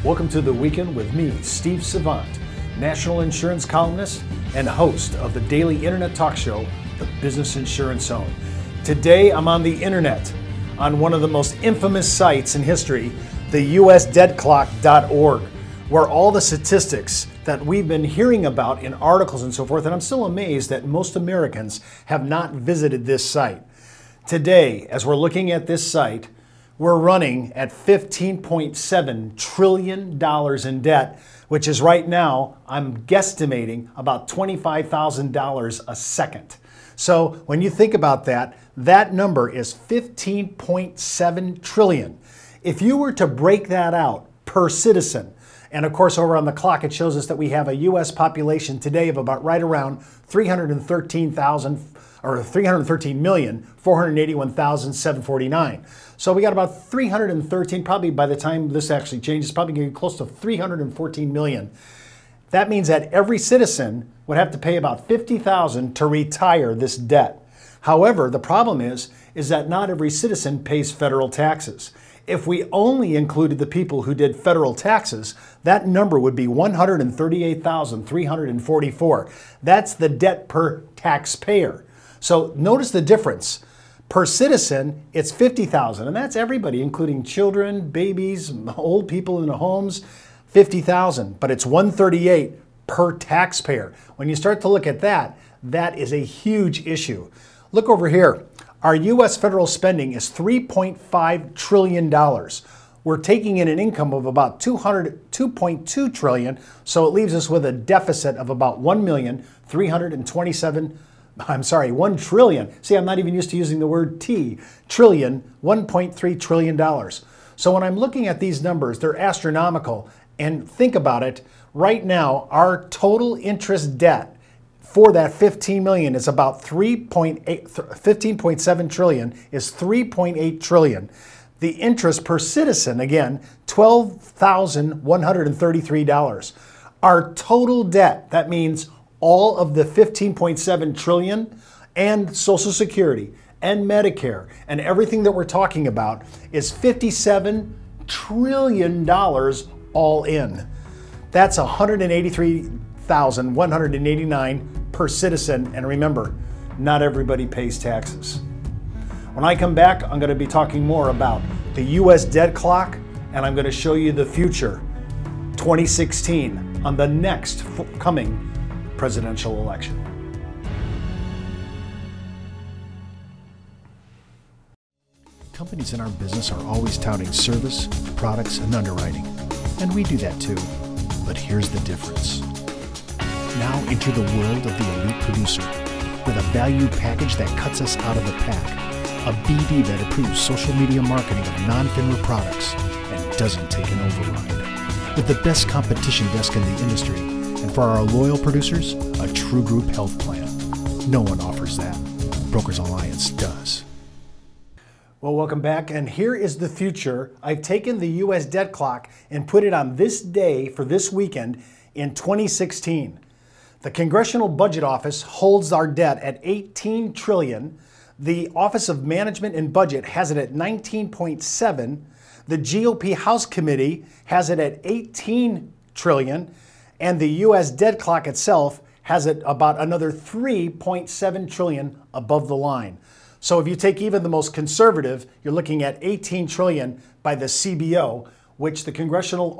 Welcome to the weekend with me, Steve Savant, national insurance columnist and host of the daily internet talk show, The Business Insurance Zone. Today, I'm on the internet on one of the most infamous sites in history, the usdebtclock.org, where all the statistics that we've been hearing about in articles and so forth, and I'm still amazed that most Americans have not visited this site. Today, as we're looking at this site, we're running at $15.7 trillion in debt, which is right now, I'm guesstimating about $25,000 a second. So when you think about that, that number is 15.7 trillion. If you were to break that out per citizen, and of course over on the clock it shows us that we have a U.S. population today of about right around 313,481,749. So we got about 313, probably by the time this actually changes, probably going to be close to 314 million. That means that every citizen would have to pay about $50,000 to retire this debt. However, the problem is that not every citizen pays federal taxes. If we only included the people who did federal taxes, that number would be 138,344. That's the debt per taxpayer. So notice the difference. Per citizen, it's 50,000, and that's everybody, including children, babies, old people in the homes, 50,000, but it's 138 per taxpayer. When you start to look at that, that is a huge issue. Look over here. Our U.S. federal spending is $3.5 trillion. We're taking in an income of about $2.2 trillion, so it leaves us with a deficit of about $1 trillion. See, I'm not even used to using the word T. Trillion, $1.3 trillion. So when I'm looking at these numbers, they're astronomical. And think about it, right now, our total interest debt for that 15 million is about 15.7 trillion is 3.8 trillion. The interest per citizen, again, $12,133. Our total debt, that means all of the 15.7 trillion and Social Security and Medicare and everything that we're talking about is $57 trillion all in. That's $183,189 per citizen, and remember, not everybody pays taxes. When I come back, I'm going to be talking more about the U.S. debt clock, and I'm going to show you the future, 2016, on the next coming presidential election. Companies in our business are always touting service, products, and underwriting, and we do that too. But here's the difference. Now enter the world of the elite producer with a value package that cuts us out of the pack, a BD that approves social media marketing of non-FINRA products and doesn't take an override, with the best competition desk in the industry, and for our loyal producers, a true group health plan. No one offers that. Brokers Alliance does. Well, welcome back, and here is the future. I've taken the U.S. debt clock and put it on this day for this weekend in 2016. The Congressional Budget Office holds our debt at $18 trillion. The Office of Management and Budget has it at $19.7. The GOP House Committee has it at $18 trillion. And the U.S. debt clock itself has it about another $3.7 trillion above the line. So if you take even the most conservative, you're looking at $18 trillion by the CBO, which the Congressional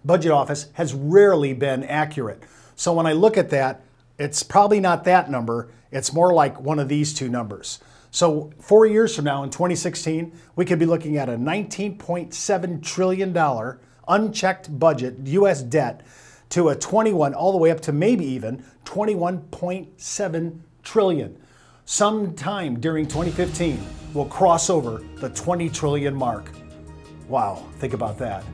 Budget Office has rarely been accurate. So when I look at that, it's probably not that number. It's more like one of these two numbers. So 4 years from now, in 2016, we could be looking at a $19.7 trillion unchecked budget, U.S. debt, to a 21, all the way up to maybe even 21.7 trillion. Sometime during 2015, we'll cross over the 20 trillion mark. Wow, think about that.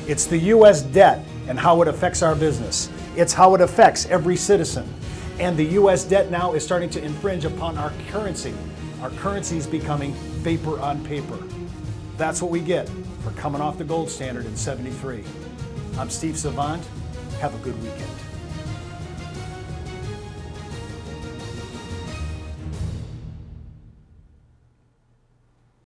It's the U.S. debt and how it affects our business. It's how it affects every citizen. And the U.S. debt now is starting to infringe upon our currency. Our currency is becoming vapor on paper. That's what we get for coming off the gold standard in '73. I'm Steve Savant. Have a good weekend.